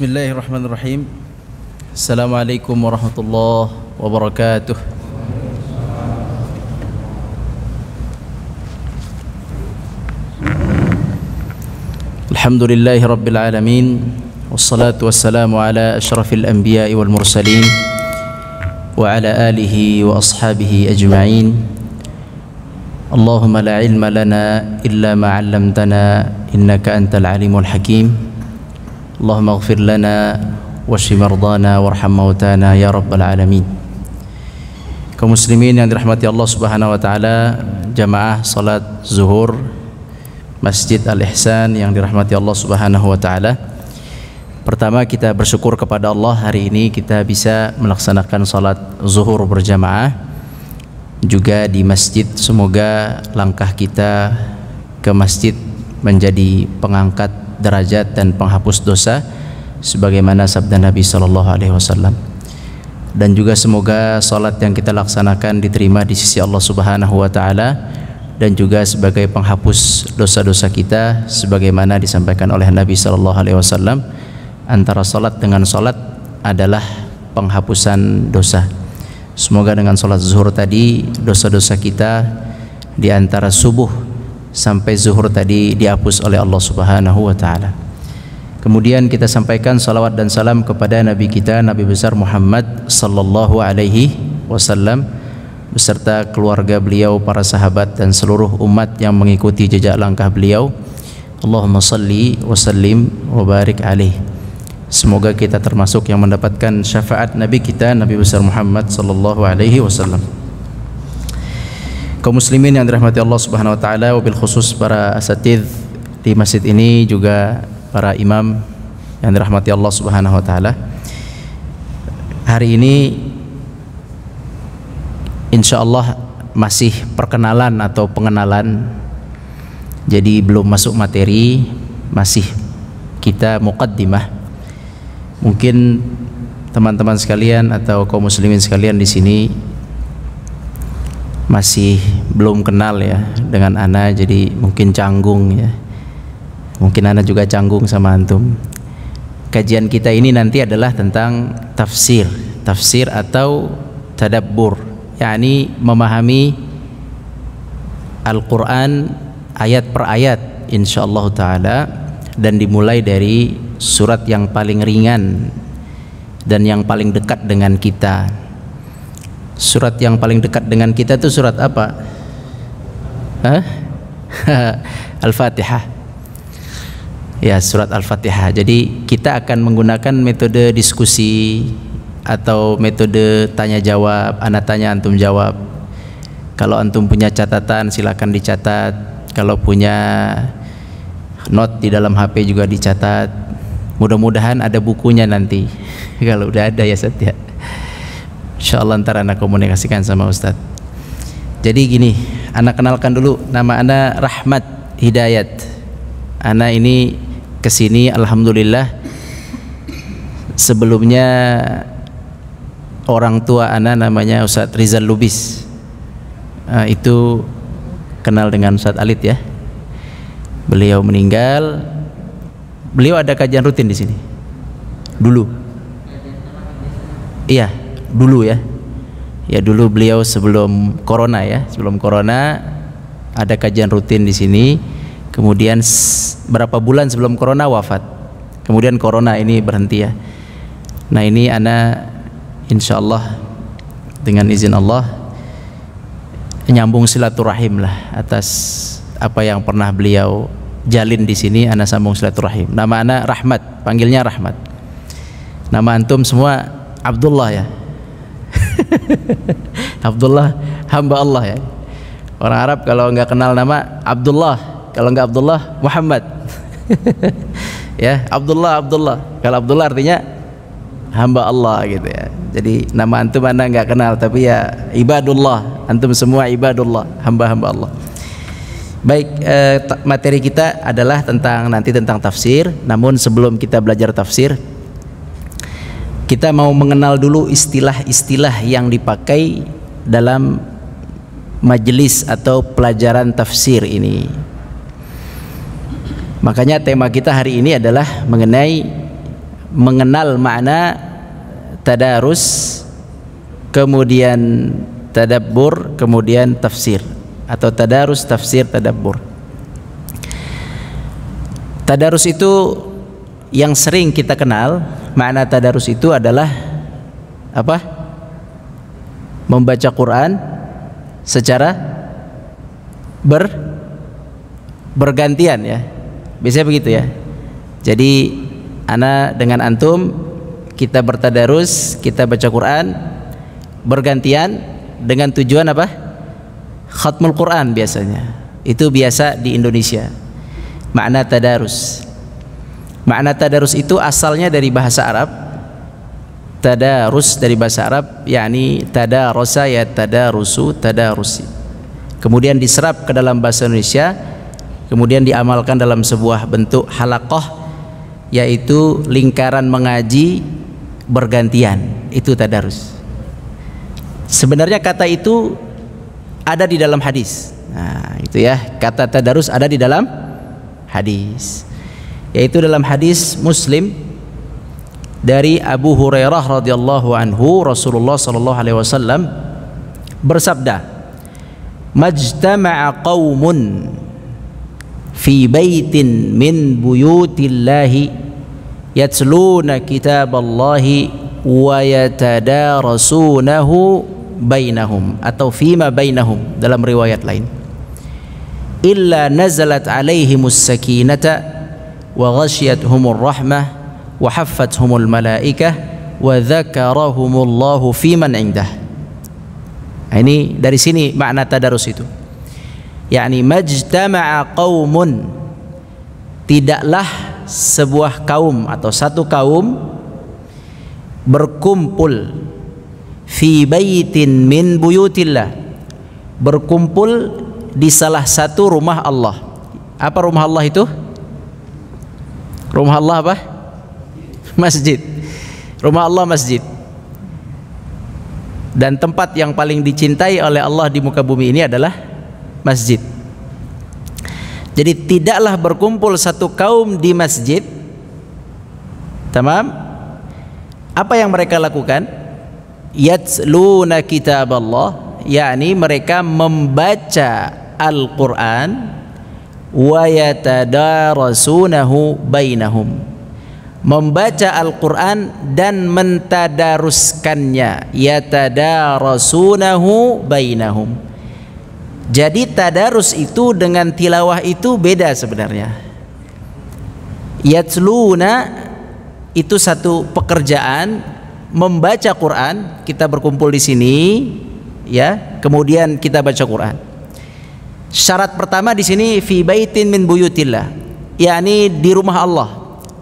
Bismillahirrahmanirrahim. Assalamualaikum warahmatullahi wabarakatuh. Alhamdulillahi rabbil alamin. Wassalatu wassalamu ala asyrafil anbiya'i wal mursalin wa ala alihi wa ashabihi ajma'in. Allahumma la ilma lana illa ma 'allamtana innaka antal alimul hakim. Allahumma ighfir lana washfi mardana warham mautana ya rabbal alamin. Kaum muslimin yang dirahmati Allah Subhanahu wa taala, jamaah salat zuhur Masjid Al-Ihsan yang dirahmati Allah Subhanahu wa taala. Pertama, kita bersyukur kepada Allah hari ini kita bisa melaksanakan salat zuhur berjamaah juga di masjid. Semoga langkah kita ke masjid menjadi pengangkat derajat dan penghapus dosa sebagaimana sabda Nabi sallallahu alaihi wasallam. Dan juga semoga salat yang kita laksanakan diterima di sisi Allah Subhanahu wa taala dan juga sebagai penghapus dosa-dosa kita sebagaimana disampaikan oleh Nabi sallallahu alaihi wasallam, antara salat dengan salat adalah penghapusan dosa. Semoga dengan salat zuhur tadi dosa-dosa kita di antara subuh sampai zuhur tadi dihapus oleh Allah Subhanahu wa taala. Kemudian kita sampaikan salawat dan salam kepada Nabi kita, Nabi besar Muhammad sallallahu alaihi wasallam beserta keluarga beliau, para sahabat dan seluruh umat yang mengikuti jejak langkah beliau. Allahumma salli wa sallim wa barik alaihi. Semoga kita termasuk yang mendapatkan syafaat Nabi kita, Nabi besar Muhammad sallallahu alaihi wasallam. Kaum muslimin yang dirahmati Allah Subhanahu wa taala, wabil khusus para asatidz di masjid ini, juga para imam yang dirahmati Allah Subhanahu wa taala. Hari ini insyaallah masih perkenalan atau pengenalan. Jadi belum masuk materi, masih kita muqaddimah. Mungkin teman-teman sekalian atau kaum muslimin sekalian di sini masih belum kenal ya dengan ana, jadi mungkin canggung ya. Mungkin ana juga canggung sama antum. Kajian kita ini nanti adalah tentang tafsir atau tadabbur, yakni memahami Al-Qur'an ayat per ayat insyaallah taala, dan dimulai dari surat yang paling ringan dan yang paling dekat dengan kita. Surat yang paling dekat dengan kita itu surat apa? Al-Fatihah. Ya, surat Al-Fatihah. Jadi kita akan menggunakan metode diskusi atau metode tanya jawab. Ana tanya, antum jawab. Kalau antum punya catatan silakan dicatat. Kalau punya note di dalam HP juga dicatat. Mudah-mudahan ada bukunya nanti. Kalau udah ada ya Satya. InsyaAllah ntar anak komunikasikan sama Ustadz. Jadi gini, anak kenalkan dulu, nama anak Rahmat Hidayat. Anak ini kesini alhamdulillah. Sebelumnya orang tua anak namanya Ustadz Rizal Lubis. Itu kenal dengan Ustadz Alit ya. Beliau meninggal. Beliau ada kajian rutin di sini dulu. Iya. Dulu ya dulu beliau sebelum corona ya, sebelum corona ada kajian rutin di sini. Kemudian berapa bulan sebelum corona wafat. Kemudian corona ini berhenti ya. Nah ini ana insyaallah dengan izin Allah nyambung silaturahim lah atas apa yang pernah beliau jalin di sini. Ana sambung silaturahim. Nama ana Rahmat, panggilnya Rahmat. Nama antum semua Abdullah ya. Abdullah hamba Allah ya. Orang Arab kalau nggak kenal nama Abdullah, kalau nggak Abdullah Muhammad. Ya, Abdullah. Kalau Abdullah artinya hamba Allah gitu ya. Jadi nama antum anda nggak kenal, tapi ya ibadullah, antum semua ibadullah, hamba-hamba Allah. Baik, materi kita adalah nanti tentang tafsir. Namun sebelum kita belajar tafsir, kita mau mengenal dulu istilah-istilah yang dipakai dalam majelis atau pelajaran tafsir ini. Makanya tema kita hari ini adalah mengenai mengenal makna tadarus, kemudian tadabbur, kemudian tafsir, atau tadarus, tafsir, tadabbur. Tadarus itu yang sering kita kenal, makna tadarus itu adalah apa? Membaca Quran secara bergantian ya. Biasanya begitu ya. Jadi ana dengan antum kita bertadarus, kita baca Quran bergantian dengan tujuan apa? Khatmul Quran biasanya. Itu biasa di Indonesia. Makna tadarus. Makna tadarus itu asalnya dari bahasa Arab. Tadarus dari bahasa Arab yakni tadarasa ya tadarusu tadarusi. Kemudian diserap ke dalam bahasa Indonesia, kemudian diamalkan dalam sebuah bentuk halaqah, yaitu lingkaran mengaji bergantian. Itu tadarus. Sebenarnya kata itu ada di dalam hadis. Nah, itu ya, kata tadarus ada di dalam hadis. Yaitu dalam hadis Muslim dari Abu Hurairah radhiyallahu anhu, Rasulullah sallallahu alaihi wasallam bersabda, "Majtama'a qaumun fi baitin min buyutillahi yatluna kitaballahi wa yatadarasunahu bainahum," atau fima bainahum dalam riwayat lain, "illa nazalat alaihimus sakinata wa ghasyiyatuhumur rahmah wa haffathumul malaikah wa dzakarahumullahu fiman indah." Ini dari sini makna tadarus itu. Yakni majtama'a qaumun, tidaklah sebuah kaum atau satu kaum berkumpul fi baitin min buyutillah, berkumpul di salah satu rumah Allah. Apa rumah Allah itu? Rumah Allah apa? Masjid. Rumah Allah masjid. Dan tempat yang paling dicintai oleh Allah di muka bumi ini adalah masjid. Jadi tidaklah berkumpul satu kaum di masjid. Tamam? Apa yang mereka lakukan? Yatluna kitaballah, yakni mereka membaca Al-Qur'an, wa yatadarasunahu bainahum, membaca Al-Qur'an dan mentadaruskannya, yatadarasunahu bainahum. Jadi tadarus itu dengan tilawah itu beda sebenarnya. Yatluna itu satu pekerjaan, membaca Quran, kita berkumpul di sini ya, kemudian kita baca Quran. Syarat pertama di sini fi baitin min buyutillah, yakni di rumah Allah.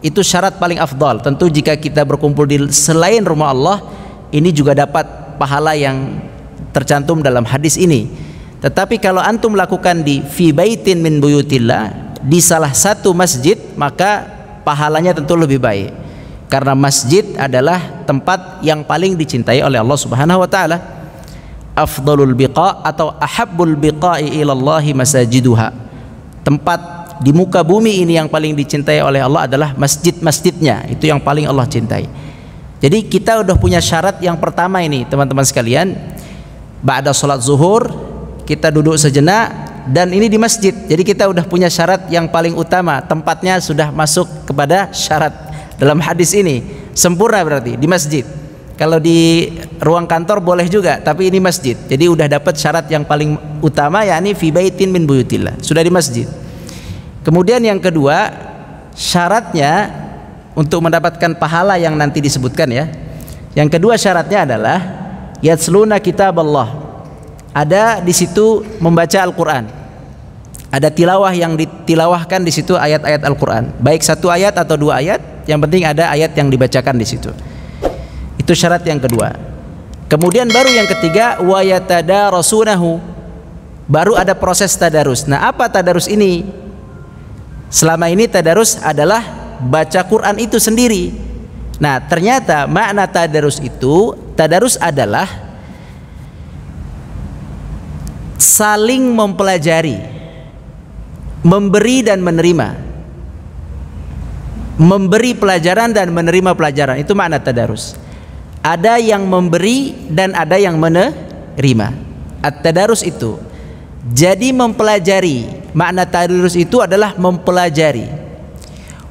Itu syarat paling afdal. Tentu jika kita berkumpul di selain rumah Allah, ini juga dapat pahala yang tercantum dalam hadis ini. Tetapi kalau antum lakukan di fi baitin min buyutillah, di salah satu masjid, maka pahalanya tentu lebih baik. Karena masjid adalah tempat yang paling dicintai oleh Allah Subhanahu wa taala. Afdalul biqa atau ahabbul biqa'i ilallahi masajiduha. Tempat di muka bumi ini yang paling dicintai oleh Allah adalah masjid-masjidnya. Itu yang paling Allah cintai. Jadi kita udah punya syarat yang pertama ini, teman-teman sekalian. Ba'da salat zuhur kita duduk sejenak, dan ini di masjid. Jadi kita udah punya syarat yang paling utama, tempatnya sudah masuk kepada syarat dalam hadis ini. Sempurna berarti di masjid. Kalau di ruang kantor boleh juga, tapi ini masjid. Jadi udah dapat syarat yang paling utama, yakni fi baitin min buyutillah, sudah di masjid. Kemudian yang kedua, syaratnya untuk mendapatkan pahala yang nanti disebutkan ya. Yang kedua syaratnya adalah yatsluna kitaballah. Ada di situ membaca Al-Qur'an. Ada tilawah yang ditilawahkan di situ, ayat-ayat Al-Qur'an. Baik satu ayat atau dua ayat, yang penting ada ayat yang dibacakan di situ. Itu syarat yang kedua. Kemudian baru yang ketiga, wa yatadarasunahu. Baru ada proses tadarus. Nah, apa tadarus ini? Selama ini tadarus adalah baca Quran itu sendiri. Nah, ternyata makna tadarus itu, tadarus adalah saling mempelajari, memberi dan menerima. memberi pelajaran dan menerima pelajaran, itu makna tadarus. Ada yang memberi dan ada yang menerima. At-tadarus itu jadi mempelajari. Makna tadarus itu adalah mempelajari.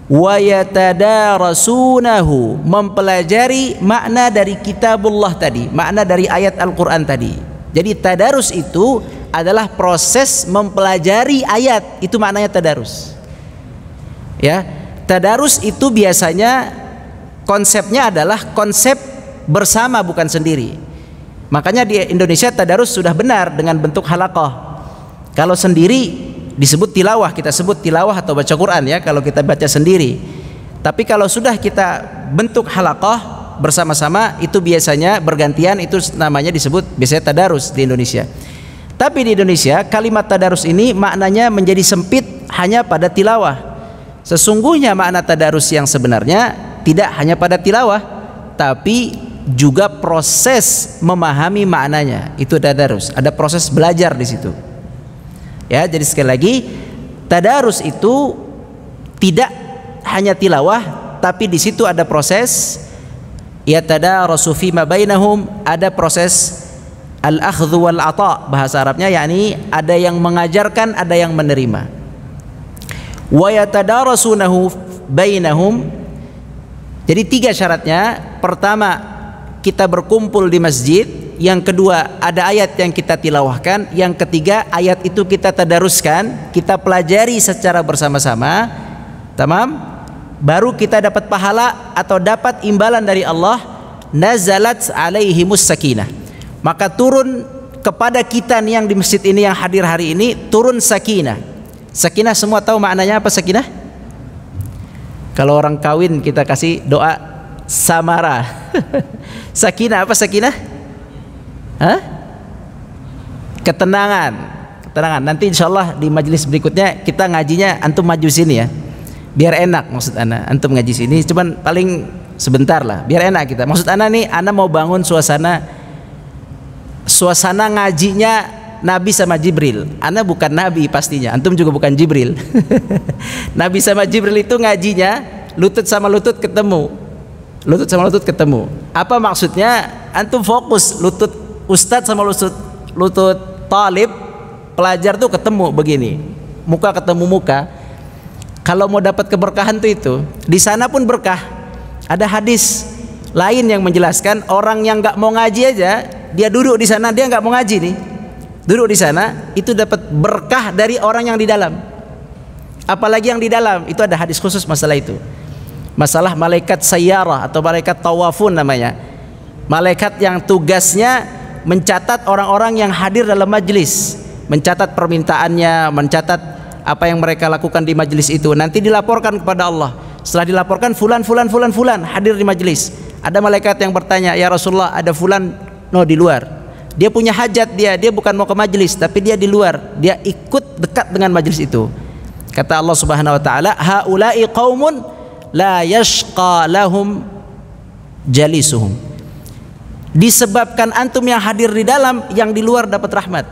Wa yatadarasunahu, mempelajari makna dari kitabullah tadi, makna dari ayat Al-Qur'an tadi. Jadi tadarus itu adalah proses mempelajari ayat, itu maknanya tadarus. Ya, tadarus itu biasanya konsepnya adalah konsep bersama, bukan sendiri. Makanya di Indonesia tadarus sudah benar dengan bentuk halaqah. Kalau sendiri disebut tilawah, kita sebut tilawah atau baca Quran ya kalau kita baca sendiri. Tapi kalau sudah kita bentuk halaqah bersama-sama, itu biasanya bergantian, itu namanya disebut biasanya tadarus di Indonesia. Tapi di Indonesia kalimat tadarus ini maknanya menjadi sempit hanya pada tilawah. Sesungguhnya makna tadarus yang sebenarnya tidak hanya pada tilawah, tapi juga proses memahami maknanya. Itu tadarus, ada proses belajar di situ. Ya, jadi sekali lagi tadarus itu tidak hanya tilawah, tapi di situ ada proses yatadarasu fima bainahum, ada proses al-akhdhu wal ata, bahasa Arabnya yakni ada yang mengajarkan, ada yang menerima. Wa yatadarasunahu bainahum. Jadi 3 syaratnya. Pertama, kita berkumpul di masjid. Yang kedua, ada ayat yang kita tilawahkan. Yang ketiga, ayat itu kita tadaruskan, kita pelajari secara bersama-sama. Tamam? Baru kita dapat pahala atau dapat imbalan dari Allah. Nazalat alaihimus sakinah, maka turun kepada kita nih yang di masjid ini, yang hadir hari ini, turun sakinah. Sakinah semua tahu maknanya apa sakinah? Kalau orang kawin kita kasih doa samara. Sakinah apa sakinah? Hah? Ketenangan. Ketenangan. Nanti insyaallah di majelis berikutnya kita ngajinya antum maju sini ya. Biar enak, maksud ana antum ngaji sini cuman paling sebentar lah, biar enak kita. Maksud ana nih, ana mau bangun suasana ngajinya Nabi sama Jibril. Ana bukan Nabi pastinya, antum juga bukan Jibril. Nabi sama Jibril itu ngajinya lutut sama lutut ketemu, lutut sama lutut ketemu. Apa maksudnya? Antum fokus, lutut ustadz sama lutut talib, pelajar tuh ketemu begini, muka ketemu muka. Kalau mau dapat keberkahan tuh itu, di sana pun berkah. Ada hadis lain yang menjelaskan orang yang nggak mau ngaji aja, dia duduk di sana, dia nggak mau ngaji nih, duduk di sana, itu dapat berkah dari orang yang di dalam. Apalagi yang di dalam, itu ada hadis khusus masalah itu. Masalah malaikat sayyarah atau malaikat tawafun namanya. Malaikat yang tugasnya mencatat orang-orang yang hadir dalam majelis, mencatat permintaannya, mencatat apa yang mereka lakukan di majelis itu, nanti dilaporkan kepada Allah. Setelah dilaporkan, fulan hadir di majelis. Ada malaikat yang bertanya, ya Rasulullah, ada fulan di luar. Dia punya hajat, dia bukan mau ke majelis, tapi dia di luar, dia ikut dekat dengan majelis itu. Kata Allah Subhanahu wa taala, haula'i qaumun la yashqa lahum jalisuhum. Disebabkan antum yang hadir di dalam, yang di luar dapat rahmat.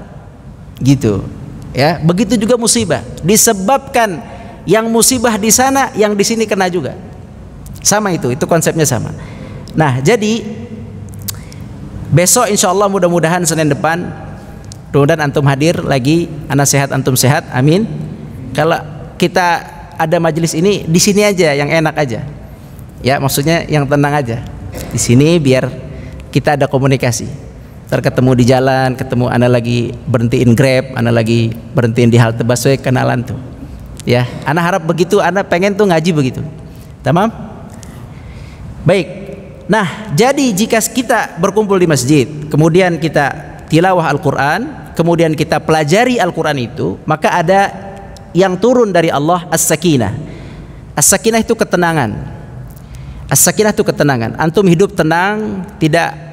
Gitu. Ya, begitu juga musibah. Disebabkan yang musibah di sana, yang di sini kena juga. Sama itu konsepnya sama. Nah, jadi besok insyaallah mudah-mudahan Senin depan, mudah-mudahan antum hadir lagi, ana sehat antum sehat, amin. Kalau kita ada majelis ini di sini aja yang enak aja. Ya, maksudnya yang tenang aja. Di sini biar kita ada komunikasi. Ntar ketemu di jalan, ketemu ana lagi berhentiin Grab, ana lagi berhentiin di halte busway, kenalan tuh. Ya, ana harap begitu, ana pengen tuh ngaji begitu. Tamam? Baik. Nah, jadi jika kita berkumpul di masjid, kemudian kita tilawah Al-Qur'an, kemudian kita pelajari Al-Qur'an itu, maka ada yang turun dari Allah, as-sakinah. As-sakinah itu ketenangan. As-sakinah itu ketenangan. Antum hidup tenang, tidak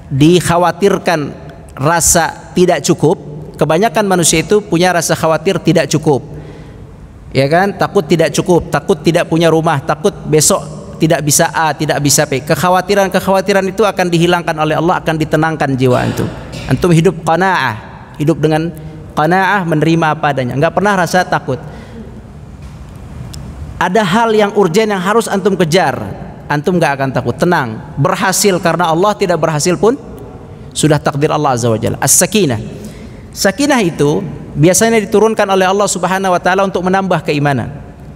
dikhawatirkan rasa tidak cukup. Kebanyakan manusia itu punya rasa khawatir tidak cukup, ya kan? Takut tidak cukup, takut tidak punya rumah, takut besok tidak bisa A, tidak bisa B. Kekhawatiran itu akan dihilangkan oleh Allah, akan ditenangkan jiwa antum. Antum hidup qanaah, hidup dengan qanaah, menerima apa adanya, nggak pernah rasa takut. Ada hal yang urgen yang harus antum kejar, antum gak akan takut, tenang, berhasil karena Allah, tidak berhasil pun sudah takdir Allah Azza wa Jalla. As-sakinah. Sakinah itu biasanya diturunkan oleh Allah Subhanahu wa taala untuk menambah keimanan.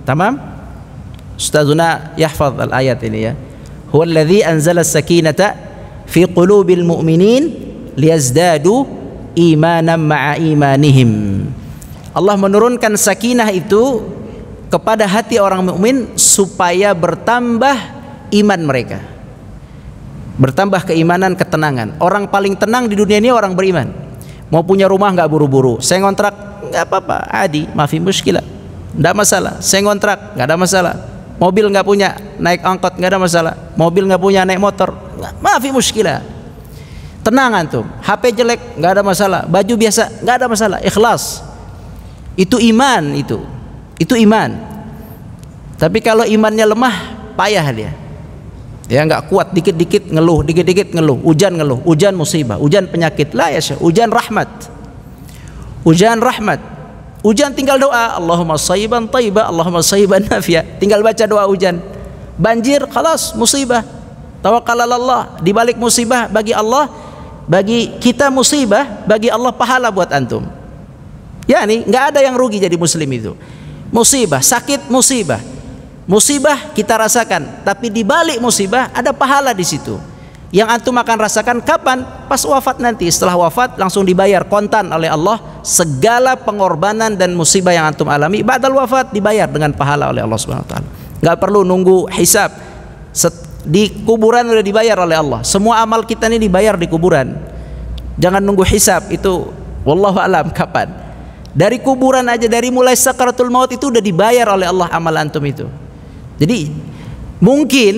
Tamam? Ustazuna yahfaz al-ayat ini ya. Huwallazi anzala as-sakinata fi qulubil mu'minin liyazdadu imanan ma'a imanihim. Allah menurunkan sakinah itu kepada hati orang mukmin supaya bertambah iman mereka, bertambah keimanan, ketenangan. Orang paling tenang di dunia ini orang beriman. Mau punya rumah nggak buru-buru, saya ngontrak nggak apa-apa, adi, mafi muskilah, nggak masalah. Saya ngontrak nggak ada masalah. Mobil nggak punya, naik angkot nggak ada masalah. Mobil nggak punya, naik motor, mafi muskilah. Tenang antum. HP jelek nggak ada masalah, baju biasa nggak ada masalah, ikhlas. Itu iman, itu iman. Tapi kalau imannya lemah, payah dia. Ya nggak kuat, dikit-dikit ngeluh, dikit-dikit ngeluh, hujan ngeluh, hujan musibah, hujan penyakit, la ya syekh, hujan rahmat. Hujan rahmat. Hujan tinggal doa, Allahumma shayyiban thayyiban, Allahumma shayyiban nafi'a. Tinggal baca doa hujan. Banjir, khalas, musibah. Tawakkal 'ala Allah, di balik musibah bagi Allah, bagi kita musibah, bagi Allah pahala buat antum. Ya nih, nggak ada yang rugi jadi muslim itu. Musibah, sakit, musibah. Musibah kita rasakan, tapi di balik musibah ada pahala di situ. Yang antum akan rasakan kapan? Pas wafat nanti. Setelah wafat langsung dibayar kontan oleh Allah segala pengorbanan dan musibah yang antum alami. Ba'dal wafat dibayar dengan pahala oleh Allah Subhanahu wa taala. Enggak perlu nunggu hisab. Di kuburan sudah dibayar oleh Allah. Semua amal kita ini dibayar di kuburan. Jangan nunggu hisab, itu wallahu alam kapan. Dari kuburan aja, dari mulai sakaratul maut itu udah dibayar oleh Allah amal antum itu. Jadi mungkin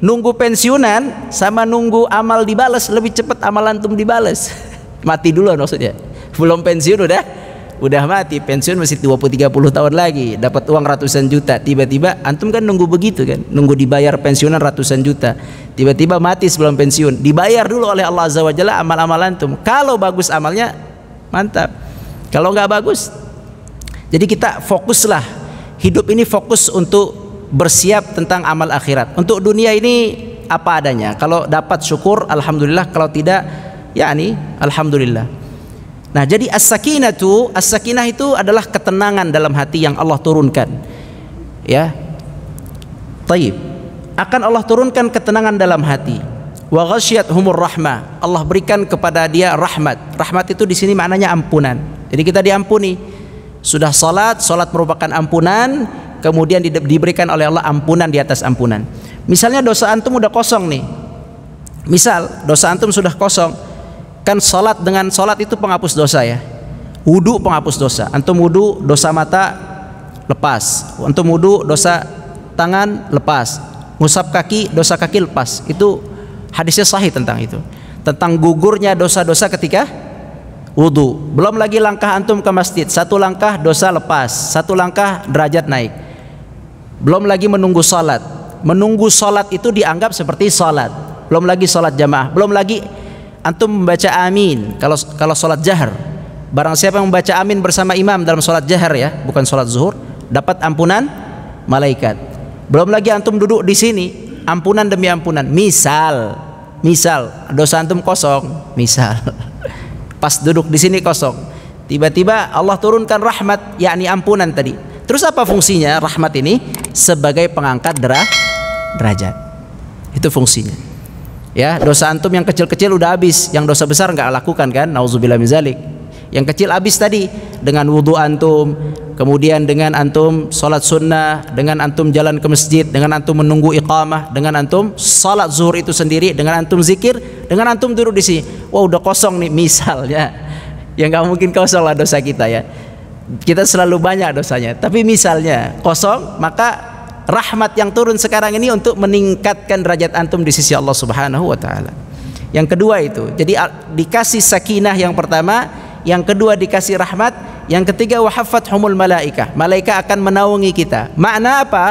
nunggu pensiunan sama nunggu amal dibalas, lebih cepat amal antum dibalas. Mati dulu maksudnya. Belum pensiun udah mati. Pensiun masih 20-30 tahun lagi, dapat uang ratusan juta. Tiba-tiba antum kan nunggu begitu kan, nunggu dibayar pensiunan ratusan juta. Tiba-tiba mati sebelum pensiun, dibayar dulu oleh Allah Azza wa Jalla amal-amal antum. Kalau bagus amalnya, mantap. Kalau nggak bagus, jadi kita fokuslah. Hidup ini fokus untuk bersiap tentang amal akhirat. Untuk dunia ini apa adanya. Kalau dapat syukur, alhamdulillah. Kalau tidak, yakni alhamdulillah. Nah, jadi as-sakinah itu adalah ketenangan dalam hati yang Allah turunkan. Ya, taib. Akan Allah turunkan ketenangan dalam hati. Wa ghasyiyatuhumur rahmah. Allah berikan kepada dia rahmat. Rahmat itu di sini maknanya ampunan. Jadi kita diampuni. Sudah salat merupakan ampunan, kemudian diberikan oleh Allah ampunan di atas ampunan. Misalnya dosa antum udah kosong nih. Misal dosa antum sudah kosong. Kan salat, dengan salat itu penghapus dosa ya. Wudu penghapus dosa. Antum wudu, dosa mata lepas. Antum wudu, dosa tangan lepas. Ngusap kaki, dosa kaki lepas. Itu hadisnya sahih tentang itu. Tentang gugurnya dosa-dosa ketika wudu. Belum lagi langkah antum ke masjid, satu langkah dosa lepas, satu langkah derajat naik. Belum lagi menunggu salat. Menunggu salat itu dianggap seperti salat. Belum lagi salat jamaah. Belum lagi antum membaca amin kalau salat jahar. Barang siapa yang membaca amin bersama imam dalam salat jahar ya, bukan salat zuhur, dapat ampunan malaikat. Belum lagi antum duduk di sini, ampunan demi ampunan. Misal dosa antum kosong, misal pas duduk di sini kosong, tiba-tiba Allah turunkan rahmat, yakni ampunan tadi. Terus apa fungsinya rahmat ini? Sebagai pengangkat derajat. Itu fungsinya. Ya, dosa antum yang kecil-kecil udah habis, yang dosa besar nggak lakukan kan? Nauzubillah min zalik. Yang kecil habis tadi dengan wudu antum, kemudian dengan antum salat sunnah, dengan antum jalan ke masjid, dengan antum menunggu iqamah, dengan antum salat zuhur itu sendiri, dengan antum zikir, dengan antum duduk di sini. Wah, udah kosong nih misalnya. Ya nggak mungkin kosong lah dosa kita ya. Kita selalu banyak dosanya. Tapi misalnya kosong, maka rahmat yang turun sekarang ini untuk meningkatkan derajat antum di sisi Allah Subhanahu wa taala. Yang kedua itu. Jadi dikasih sakinah yang pertama, yang kedua dikasih rahmat, yang ketiga wahaffathumul malaikah. Malaikat akan menaungi kita. Makna apa?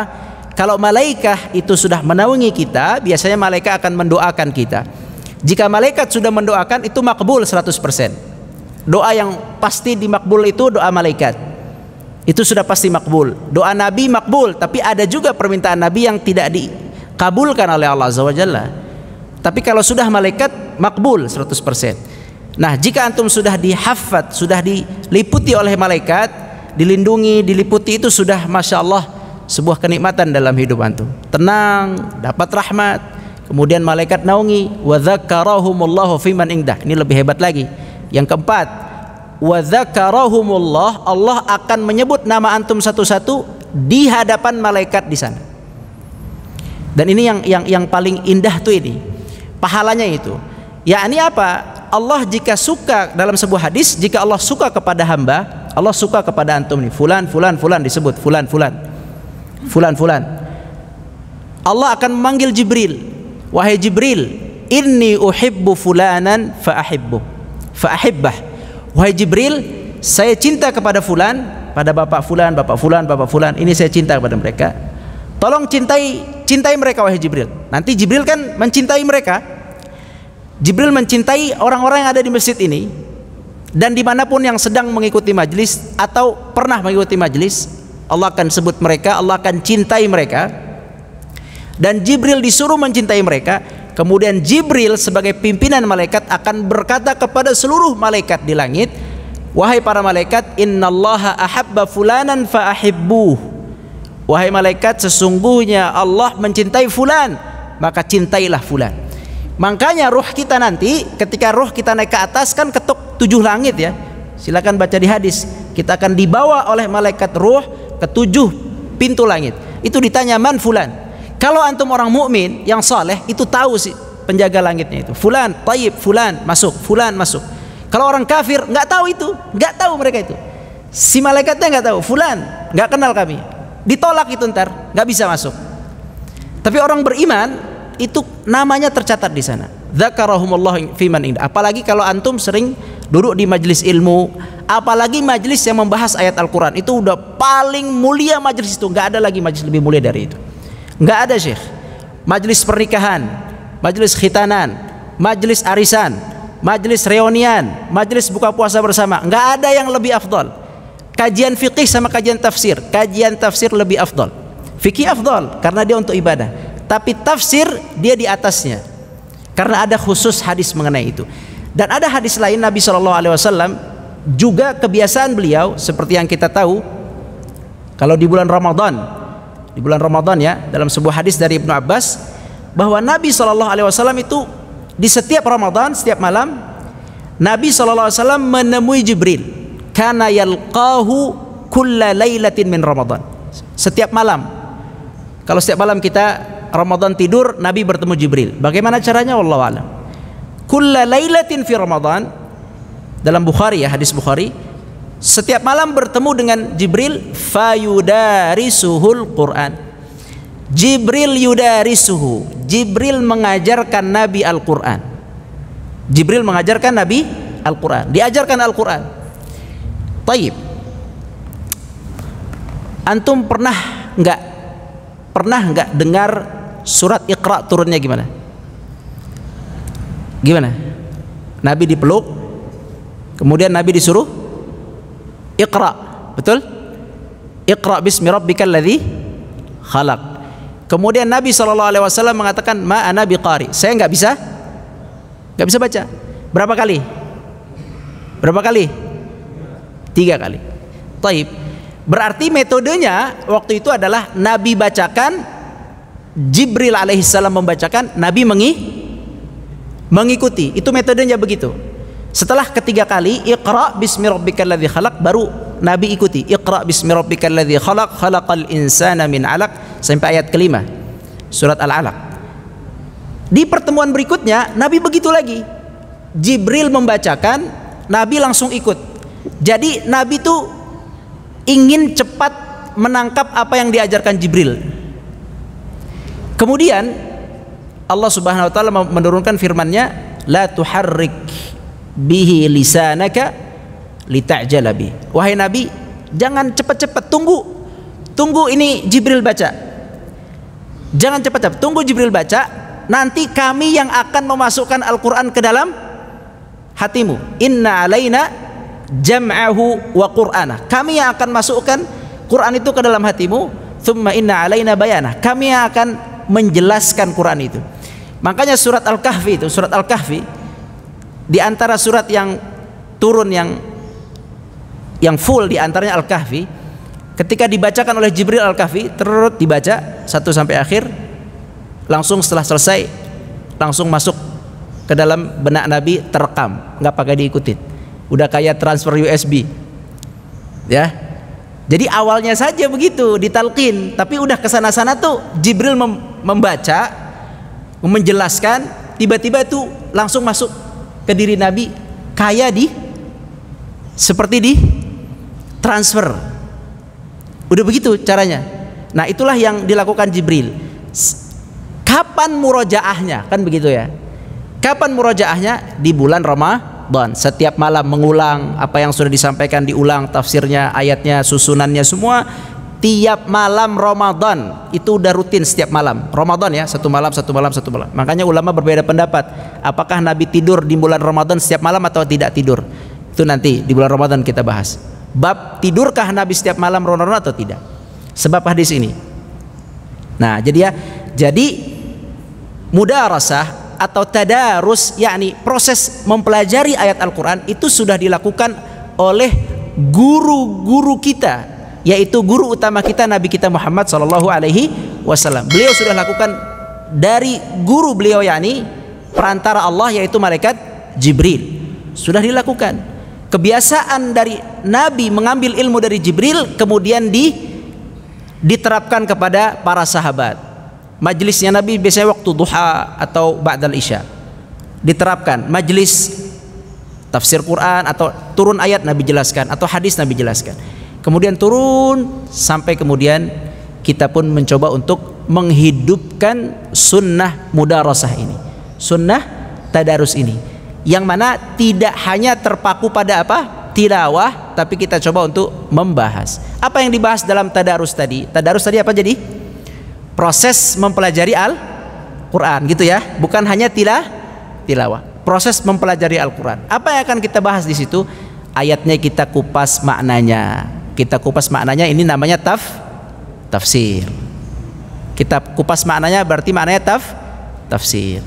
Kalau malaikat itu sudah menaungi kita, biasanya malaikat akan mendoakan kita. Jika malaikat sudah mendoakan, itu makbul 100%. Doa yang pasti dimakbul itu doa malaikat. Itu sudah pasti makbul. Doa Nabi makbul, tapi ada juga permintaan Nabi yang tidak dikabulkan oleh Allah Azza wa Jalla. Tapi kalau sudah malaikat, makbul 100%. Nah, jika antum sudah dihafat, sudah diliputi oleh malaikat, dilindungi, diliputi, itu sudah Masya Allah sebuah kenikmatan dalam hidup antum. Tenang, dapat rahmat, kemudian malaikat naungi, wa dzakarahumullahu fiman indah. Ini lebih hebat lagi. Yang keempat, wa dzakarahumullah, Allah akan menyebut nama antum satu-satu di hadapan malaikat di sana. Dan ini yang paling indah tuh ini. Pahalanya itu. Yakni apa? Allah jika suka, dalam sebuah hadis, jika Allah suka kepada hamba, Allah suka kepada antum nih, fulan fulan fulan, disebut fulan fulan fulan fulan, Allah akan memanggil Jibril, wahai Jibril, inni uhibbu fulanan fa'ahibbah. Wahai Jibril, saya cinta kepada fulan, pada bapak fulan, bapak fulan, bapak fulan, ini saya cinta kepada mereka, tolong cintai mereka wahai Jibril. Nanti Jibril kan mencintai mereka. Jibril mencintai orang-orang yang ada di masjid ini, dan dimanapun yang sedang mengikuti majlis atau pernah mengikuti majlis, Allah akan sebut mereka, Allah akan cintai mereka, dan Jibril disuruh mencintai mereka. Kemudian Jibril sebagai pimpinan malaikat akan berkata kepada seluruh malaikat di langit, wahai para malaikat, innallaha ahabba fulanan fa'ahibbuh. Wahai malaikat, sesungguhnya Allah mencintai fulan, maka cintailah fulan. Makanya ruh kita nanti, ketika ruh kita naik ke atas, kan ketuk 7 langit ya. Silakan baca di hadis. Kita akan dibawa oleh malaikat ruh ke 7 pintu langit. Itu ditanya, man fulan. Kalau antum orang mukmin yang saleh, itu tahu sih penjaga langitnya itu. Fulan, tayyib, fulan masuk, fulan masuk. Kalau orang kafir nggak tahu itu, nggak tahu mereka itu. Si malaikatnya nggak tahu, fulan nggak kenal kami. Ditolak itu ntar, nggak bisa masuk. Tapi orang beriman itu namanya tercatat di sana. Dzakarahumullah fiman indah. Apalagi kalau antum sering duduk di majelis ilmu, apalagi majelis yang membahas ayat Al-Quran, itu udah paling mulia majelis itu. Nggak ada lagi majelis lebih mulia dari itu. Nggak ada, Syekh. Majelis pernikahan, majelis khitanan, majelis arisan, majelis reunian, majelis buka puasa bersama, nggak ada yang lebih afdal. Kajian fikih sama kajian tafsir lebih afdal. Fikih afdal karena dia untuk ibadah, tapi tafsir dia di atasnya karena ada khusus hadis mengenai itu. Dan ada hadis lain, Nabi SAW juga kebiasaan beliau seperti yang kita tahu, kalau di bulan Ramadan ya, dalam sebuah hadis dari Ibnu Abbas, bahwa Nabi SAW itu di setiap Ramadan, setiap malam, Nabi SAW menemui Jibril, kana yalqahu kulla lailatin min Ramadan. Setiap malam, kalau setiap malam kita Ramadan tidur, Nabi bertemu Jibril. Bagaimana caranya? Wallahu a'lam. Kulla lailatin fi Ramadan, dalam Bukhari ya, hadis Bukhari, setiap malam bertemu dengan Jibril, fayudarisuhul Quran. Jibril yudarisuhu, Jibril mengajarkan Nabi Al-Quran. Jibril mengajarkan Nabi Al-Quran, diajarkan Al-Quran. Taib, antum pernah nggak dengar surat Iqra turunnya gimana? Nabi dipeluk, kemudian Nabi disuruh Iqra, betul? Iqra bismi rabbikal ladzi khalaq. Kemudian Nabi SAW mengatakan, ma ana biqari, saya nggak bisa baca. Berapa kali? 3 kali. Taib, berarti metodenya waktu itu adalah Nabi bacakan, Jibril alaihissalam membacakan, Nabi mengikuti. Itu metodenya begitu. Setelah ketiga kali Iqra bismi rabbikal ladzi khalaq, baru Nabi ikuti Iqra bismi rabbikal ladzi khalaq, khalaqal insana min 'alaq, sampai ayat kelima surat Al-Alaq. Di pertemuan berikutnya Nabi begitu lagi, Jibril membacakan, Nabi langsung ikut. Jadi Nabi tuh ingin cepat menangkap apa yang diajarkan Jibril. Kemudian Allah Subhanahu wa taala menurunkan firman-Nya, la tuharrik bihi lisanaka lita'jala bi. Wahai Nabi, jangan cepat-cepat, tunggu ini Jibril baca. Jangan cepat-cepat, tunggu Jibril baca, nanti kami yang akan memasukkan Al-Qur'an ke dalam hatimu. Inna alaina jam'ahu wa qur'anah. Kami yang akan masukkan Quran itu ke dalam hatimu. Tsumma inna alaina bayanah. Kami yang akan menjelaskan Quran itu. Makanya surat Al-Kahfi itu, surat Al-Kahfi di antara surat yang turun yang full di antaranya Al-Kahfi. Ketika dibacakan oleh Jibril Al-Kahfi, terus dibaca 1 sampai akhir, langsung setelah selesai langsung masuk ke dalam benak Nabi, terekam, nggak pakai diikutin. Udah kayak transfer USB. Ya. Jadi awalnya saja begitu ditalqin, tapi udah kesana-sana tuh Jibril membaca, menjelaskan, tiba-tiba itu langsung masuk ke diri Nabi, kayak seperti di transfer. Udah begitu caranya. Nah, itulah yang dilakukan Jibril. Kapan murojaahnya? Kan begitu ya. Kapan murojaahnya? Di bulan Ramadan. Setiap malam mengulang apa yang sudah disampaikan, diulang tafsirnya, ayatnya, susunannya semua. Tiap malam Ramadan itu udah rutin setiap malam. Ramadan ya, satu malam. Makanya ulama berbeda pendapat. Apakah Nabi tidur di bulan Ramadan setiap malam atau tidak tidur? Itu nanti di bulan Ramadan kita bahas. Bab tidurkah Nabi setiap malam Ramadan atau tidak? Sebab hadis ini. Nah, jadi mudarasah atau tadarus, yakni proses mempelajari ayat Al-Quran itu sudah dilakukan oleh guru-guru kita, yaitu guru utama kita Nabi kita Muhammad SAW. Beliau sudah lakukan dari guru beliau, yakni perantara Allah, yaitu malaikat Jibril. Sudah dilakukan. Kebiasaan dari Nabi mengambil ilmu dari Jibril kemudian diterapkan kepada para sahabat. Majelisnya Nabi biasanya waktu duha atau ba'dal isya. Diterapkan majelis tafsir Quran atau turun ayat Nabi jelaskan atau hadis Nabi jelaskan. Kemudian turun sampai kemudian kita pun mencoba untuk menghidupkan sunnah mudarasah ini, sunnah tadarus ini, yang mana tidak hanya terpaku pada tilawah, tapi kita coba untuk membahas apa yang dibahas dalam tadarus tadi. Tadarus tadi apa jadi? Proses mempelajari Al-Quran gitu ya, bukan hanya tilawah. Proses mempelajari Al-Quran. Apa yang akan kita bahas di situ? Ayatnya kita kupas maknanya. Kita kupas maknanya, ini namanya tafsir. Kita kupas maknanya berarti maknanya tafsir.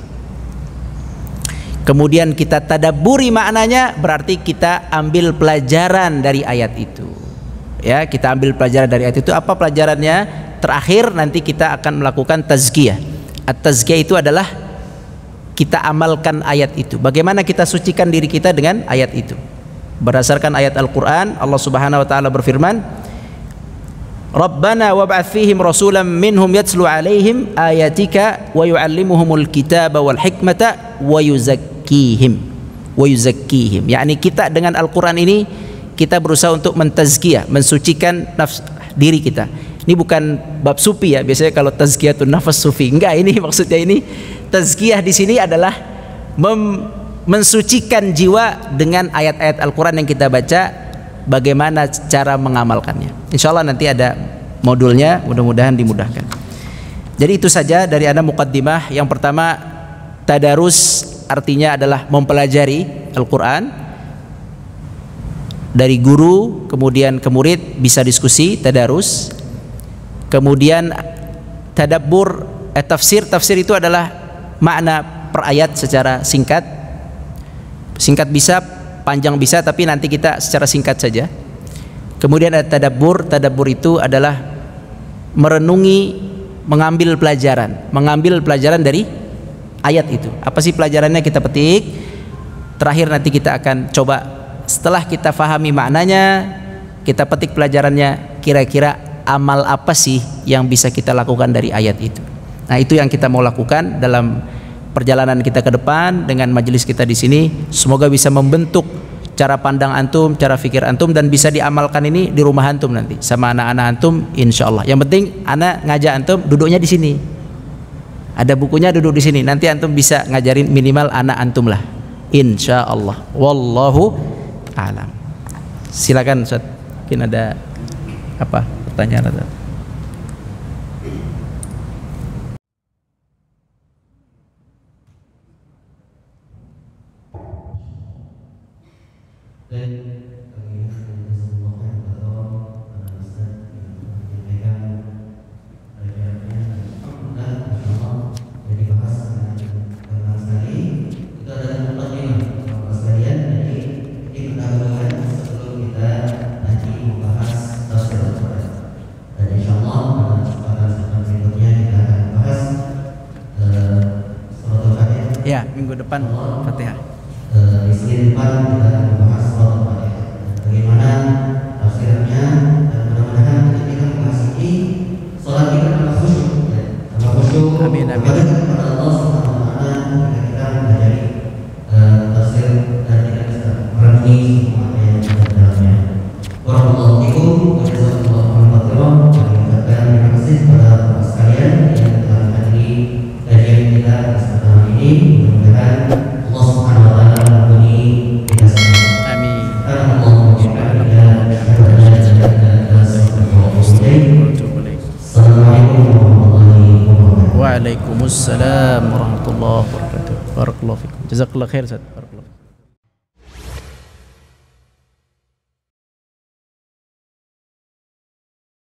Kemudian kita tadabburi maknanya, berarti kita ambil pelajaran dari ayat itu. Ya, kita ambil pelajaran dari ayat itu. Apa pelajarannya? Terakhir nanti kita akan melakukan tazkiyah. At-tazkiyah itu adalah kita amalkan ayat itu. Bagaimana kita sucikan diri kita dengan ayat itu? Berdasarkan ayat Al-Quran, Allah Subhanahu wa taala berfirman, Rabbana wab'ats fihim rasulan minhum yatslu alaihim ayatika wa yu'allimuhumul kitaba wal hikmata wa yuzakkihim. Yakni kita dengan Al-Quran ini kita berusaha untuk mentazkiyah, mensucikan diri kita. Ini bukan bab sufi ya, biasanya kalau tazkiyatun nafas sufi. Enggak, ini maksudnya ini tazkiyah di sini adalah mensucikan jiwa dengan ayat-ayat Al-Quran yang kita baca, bagaimana cara mengamalkannya. Insya Allah nanti ada modulnya, mudah-mudahan dimudahkan. Jadi itu saja dari ana muqaddimah. Yang pertama, tadarus artinya adalah mempelajari Al-Quran dari guru kemudian ke murid, bisa diskusi, tadarus. Kemudian tadabbur, tafsir itu adalah makna per ayat secara singkat bisa, panjang bisa, tapi nanti kita secara singkat saja. Kemudian ada tadabbur itu adalah merenungi, mengambil pelajaran dari ayat itu. Apa sih pelajarannya, kita petik. Terakhir nanti kita akan coba, setelah kita fahami maknanya, kita petik pelajarannya, kira-kira amal apa sih yang bisa kita lakukan dari ayat itu. Nah, itu yang kita mau lakukan dalam perjalanan kita ke depan dengan majelis kita di sini. Semoga bisa membentuk cara pandang antum, cara fikir antum, dan bisa diamalkan ini di rumah antum nanti sama anak-anak antum, insyaallah. Yang penting anak ngajak antum duduknya di sini. Ada bukunya, duduk di sini. Nanti antum bisa ngajarin minimal anak antum lah, insyaallah. Wallahu a'lam. Silakan Ustaz. Mungkin ada pertanyaan atau minggu depan Fatihah. Di sini depan kita akan membahas soal Fatihah. Bagaimana tafsirnya, dan mudah-mudahan kita mengasihi sholat kita tambah khusyuk, tambah khusyuk. Amin, amin. Kepada Allah Subhanahu Wa Taala ketika kita mempelajari tafsir dan kita bisa merenungi semua apa yang ada di dalamnya. Warahmatullahi wabarakatuh. Terima kasih kepada Bapak sekalian yang telah menghadiri kajian kita pada kesempatan ini. Mudah-mudahan Allah Subhanahu Wa Taala memberi kita semua. Amin. Assalamualaikum warahmatullahi wabarakatuh. Waalaikumsalam warahmatullahi wabarakatuh. Barakallahu fikum. Jazakallahu khair Ustaz.